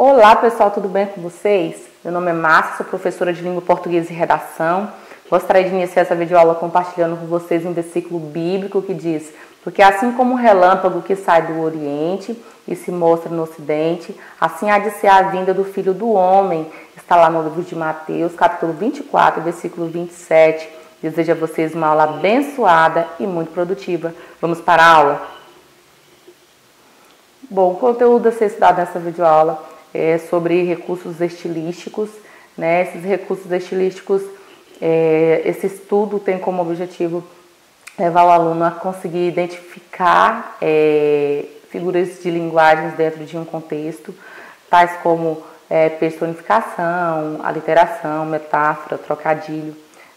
Olá pessoal, tudo bem com vocês? Meu nome é Márcia, sou professora de língua portuguesa e redação. Gostaria de iniciar essa videoaula compartilhando com vocês um versículo bíblico que diz: porque assim como o relâmpago que sai do Oriente e se mostra no Ocidente, assim há de ser a vinda do Filho do Homem. Está lá no livro de Mateus, capítulo 24, versículo 27. Desejo a vocês uma aula abençoada e muito produtiva. Vamos para a aula? Bom, o conteúdo a ser estudado nessa videoaula é sobre recursos estilísticos, né? Esses recursos estilísticos, esse estudo tem como objetivo levar o aluno a conseguir identificar figuras de linguagens dentro de um contexto, tais como personificação, aliteração, metáfora, trocadilho.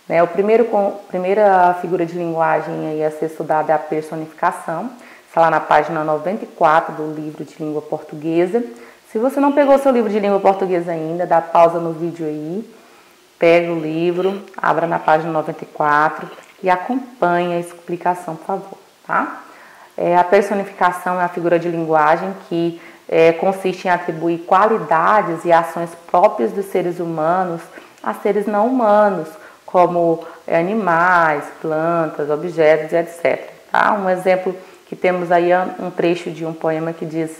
Né? A primeira figura de linguagem aí a ser estudada é a personificação. Está lá na página 94 do livro de língua portuguesa. Se você não pegou seu livro de língua portuguesa ainda, dá pausa no vídeo aí, pega o livro, abra na página 94 e acompanhe a explicação, por favor, tá? A personificação é a figura de linguagem que consiste em atribuir qualidades e ações próprias dos seres humanos a seres não humanos, como animais, plantas, objetos e etc. Tá? Um exemplo que temos aí um trecho de um poema que diz: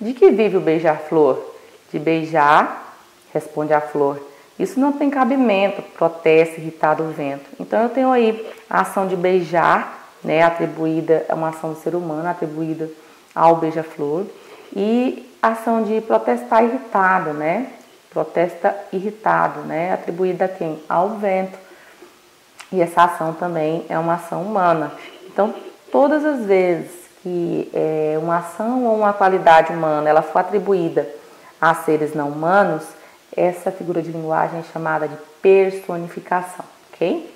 de que vive o beija-flor? De beijar, responde a flor. Isso não tem cabimento, protesta, irritado o vento. Então eu tenho aí a ação de beijar, né, atribuída a uma ação do ser humano, atribuída ao beija-flor, e a ação de protestar irritado, né? Protesta irritado, né? Atribuída a quem? Ao vento. E essa ação também é uma ação humana. Então, todas as vezes que uma ação ou uma qualidade humana ela for atribuída a seres não humanos, essa figura de linguagem é chamada de personificação, ok?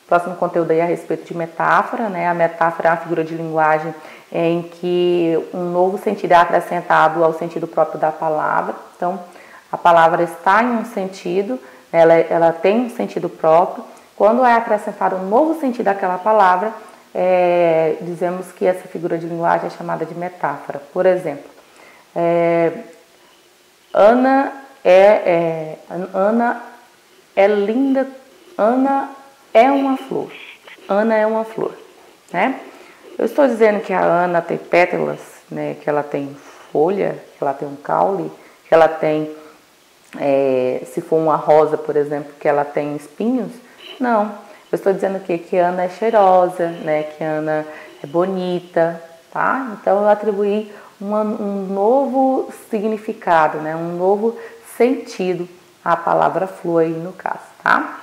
Próximo conteúdo aí é a respeito de metáfora, né? A metáfora é uma figura de linguagem em que um novo sentido é acrescentado ao sentido próprio da palavra. Então, a palavra está em um sentido, ela tem um sentido próprio. Quando é acrescentado um novo sentido àquela palavra, dizemos que essa figura de linguagem é chamada de metáfora. Por exemplo, Ana é linda, Ana é uma flor. Ana é uma flor, né? Eu estou dizendo que a Ana tem pétalas, né? Que ela tem folha, que ela tem um caule, que ela tem, se for uma rosa, por exemplo, que ela tem espinhos? Não. Eu estou dizendo que Ana é cheirosa, né? Que Ana é bonita, tá? Então eu atribuí um novo significado, né? Um novo sentido à palavra flor aí no caso, tá?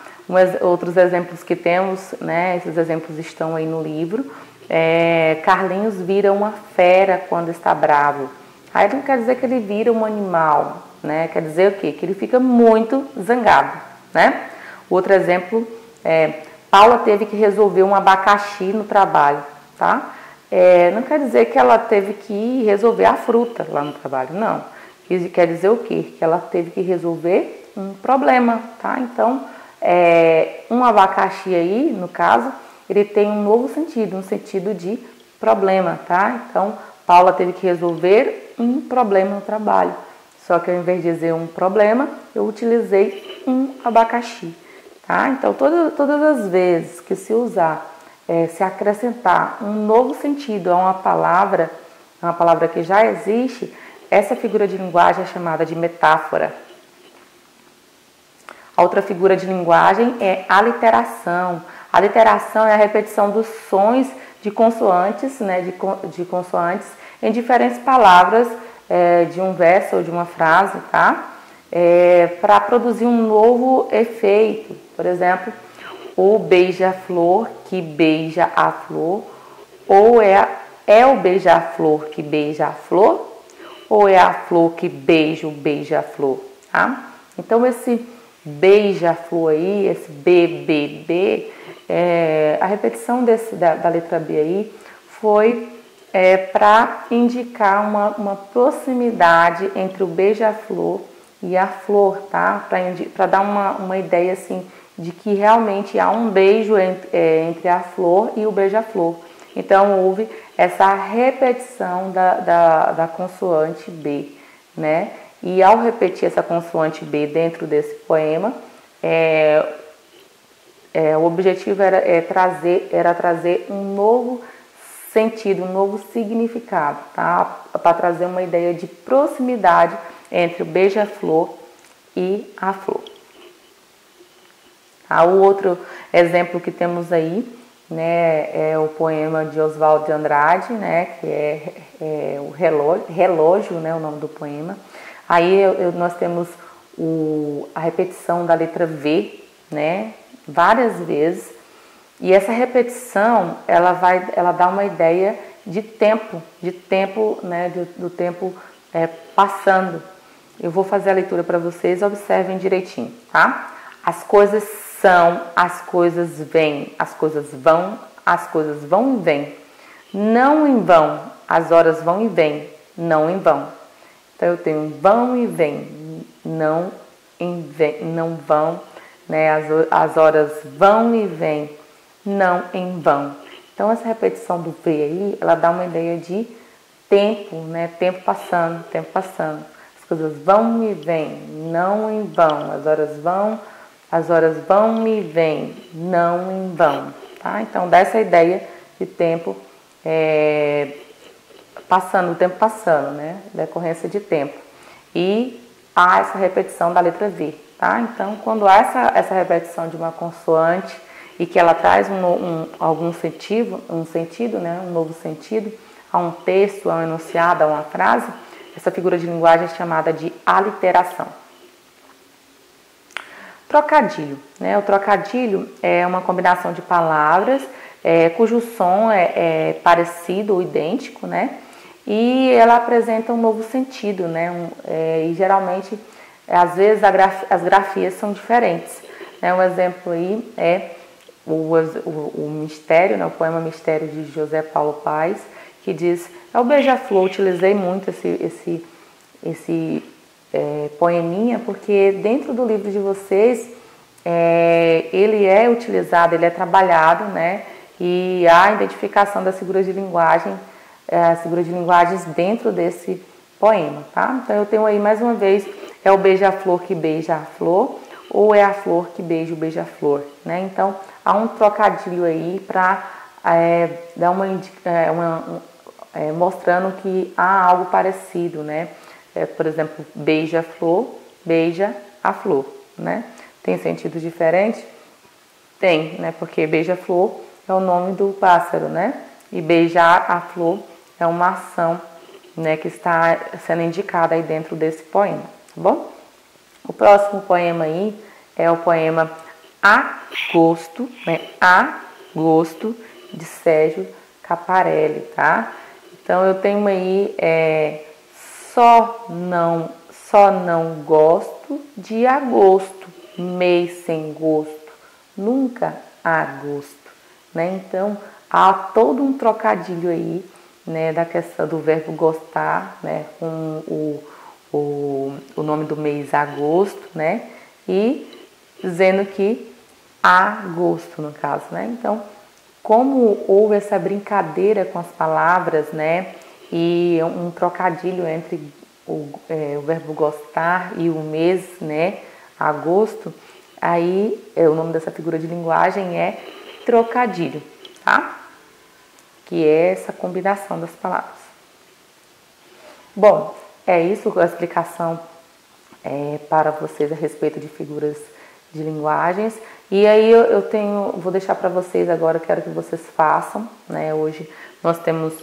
Outros exemplos que temos, né? Esses exemplos estão aí no livro. Carlinhos vira uma fera quando está bravo. Aí não quer dizer que ele vira um animal, né? Quer dizer o quê? Que ele fica muito zangado, né? Outro exemplo Paula teve que resolver um abacaxi no trabalho, tá? Não quer dizer que ela teve que resolver a fruta lá no trabalho, não. Quer dizer o quê? Que ela teve que resolver um problema, tá? Então, um abacaxi aí, no caso, ele tem um novo sentido, um sentido de problema, tá? Então, Paula teve que resolver um problema no trabalho. Só que ao invés de dizer um problema, eu utilizei um abacaxi. Tá? Então, todas as vezes que se usar, se acrescentar um novo sentido a uma palavra que já existe, essa figura de linguagem é chamada de metáfora. A outra figura de linguagem é aliteração. A aliteração é a repetição dos sons de consoantes, né, de consoantes em diferentes palavras de um verso ou de uma frase, tá? Para produzir um novo efeito. Por exemplo, o beija-flor que beija a flor, ou é o beija-flor que beija a flor, ou é a flor que beija o beija-flor, tá? Então, esse beija-flor aí, esse BBB, a repetição da letra B aí foi para indicar uma proximidade entre o beija-flor e a flor, tá? Para dar uma ideia assim de que realmente há um beijo entre a flor e o beija-flor. Então houve essa repetição da consoante B. né? E ao repetir essa consoante B dentro desse poema, o objetivo era trazer um novo sentido, um novo significado, tá? Para trazer uma ideia de proximidade entre o beija-flor e a flor. O outro exemplo que temos aí, né, é o poema de Oswald de Andrade, né, que é o Relógio, né, o nome do poema. Aí nós temos a repetição da letra V, né, várias vezes. E essa repetição, ela dá uma ideia de tempo, né, do tempo passando. Eu vou fazer a leitura para vocês, observem direitinho, tá? As coisas são, as coisas vêm, as coisas vão e vêm. Não em vão, as horas vão e vêm, não em vão. Então eu tenho vão e vêm, não vão, né? As horas vão e vêm, não em vão. Então essa repetição do V aí, ela dá uma ideia de tempo, né? Tempo passando, tempo passando. As coisas vão e vêm, não em vão. As horas vão e vêm, não em vão, tá? Então dá essa ideia de tempo passando, o tempo passando, né? Decorrência de tempo. E há essa repetição da letra V, tá? Então quando há essa repetição de uma consoante e que ela traz algum sentido, né? Um novo sentido a um texto, a um enunciado, a uma frase, essa figura de linguagem é chamada de aliteração. Trocadilho, né? O trocadilho é uma combinação de palavras cujo som é parecido ou idêntico, né? E ela apresenta um novo sentido, né? E geralmente, às vezes, as grafias são diferentes, né? Um exemplo aí é o Mistério, né? O poema Mistério de José Paulo Paes, que diz: é o beija-flor. Utilizei muito esse poeminha, porque dentro do livro de vocês ele é utilizado, ele é trabalhado, né? E há a identificação das figuras de linguagem, as figuras de linguagens dentro desse poema, tá? Então eu tenho aí mais uma vez, é o beija-flor que beija a flor, ou é a flor que beija o beija-flor, né? Então há um trocadilho aí para dar mostrando que há algo parecido, né? Por exemplo, beija-flor, beija a flor, né? Tem sentido diferente? Tem, né? Porque beija-flor é o nome do pássaro, né? E beijar a flor é uma ação, né, que está sendo indicada aí dentro desse poema, tá bom? O próximo poema aí é o poema Agosto, né? Agosto, de Sérgio Caparelli, tá? Então eu tenho aí só não gosto de agosto, mês sem gosto, nunca há gosto, né? Então há todo um trocadilho aí, né, da questão do verbo gostar, né, com o nome do mês agosto, né? E dizendo que há gosto, no caso, né? Então, como houve essa brincadeira com as palavras, né, e um trocadilho entre o verbo gostar e o mês, né, agosto, aí o nome dessa figura de linguagem é trocadilho, tá? Que é essa combinação das palavras. Bom, é isso a explicação para vocês a respeito de figuras de linguagens. E aí vou deixar para vocês agora, quero que vocês façam, né? Hoje nós temos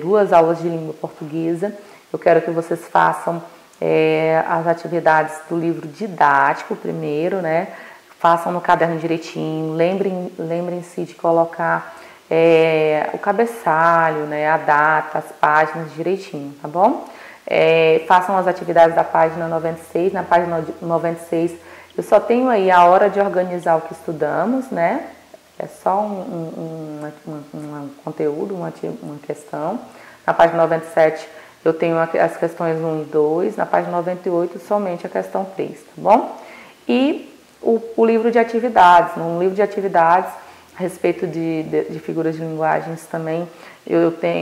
2 aulas de língua portuguesa. Eu quero que vocês façam as atividades do livro didático primeiro, né? Façam no caderno direitinho, lembrem-se de colocar o cabeçalho, né? A data, as páginas direitinho, tá bom? Façam as atividades da página 96. Na página 96 eu só tenho aí a hora de organizar o que estudamos, né? É só um conteúdo, uma questão. Na página 97 eu tenho as questões 1 e 2. Na página 98 somente a questão 3, tá bom? E o livro de atividades. No livro de atividades, a respeito de figuras de linguagens também,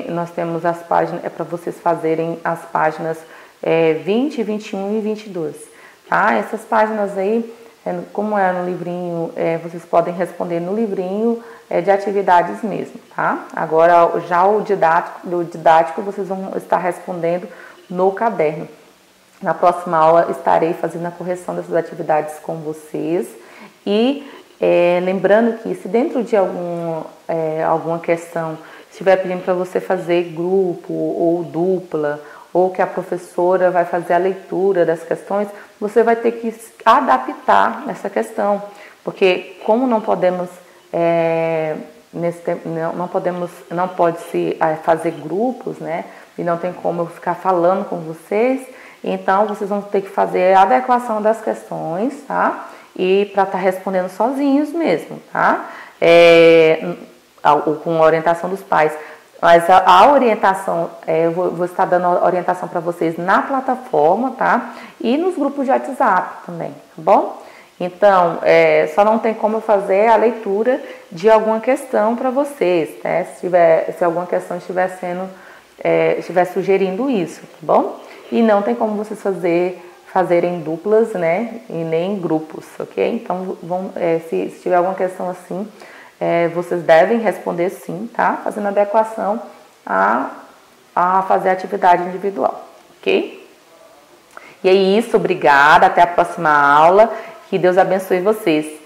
nós temos as páginas, para vocês fazerem as páginas 20, 21 e 22, tá? Essas páginas aí, como é no livrinho, vocês podem responder no livrinho de atividades mesmo, tá? Agora, já o didático vocês vão estar respondendo no caderno. Na próxima aula estarei fazendo a correção dessas atividades com vocês e lembrando que se dentro de alguma questão estiver pedindo para você fazer grupo ou dupla, ou que a professora vai fazer a leitura das questões, você vai ter que adaptar essa questão, porque como não podemos nesse tempo, não pode se fazer grupos, né? E não tem como eu ficar falando com vocês. Então vocês vão ter que fazer a adequação das questões, tá? E para estar respondendo sozinhos mesmo, tá? Com a orientação dos pais. Mas a orientação, eu vou estar dando a orientação para vocês na plataforma, tá? E nos grupos de WhatsApp também, tá bom? Então, só não tem como eu fazer a leitura de alguma questão para vocês, né? Se alguma questão estiver sugerindo isso, tá bom? E não tem como vocês fazerem duplas, né? E nem grupos, ok? Então, se tiver alguma questão assim, vocês devem responder sim, tá? Fazendo adequação a fazer a atividade individual, ok? E é isso, obrigada, até a próxima aula, que Deus abençoe vocês.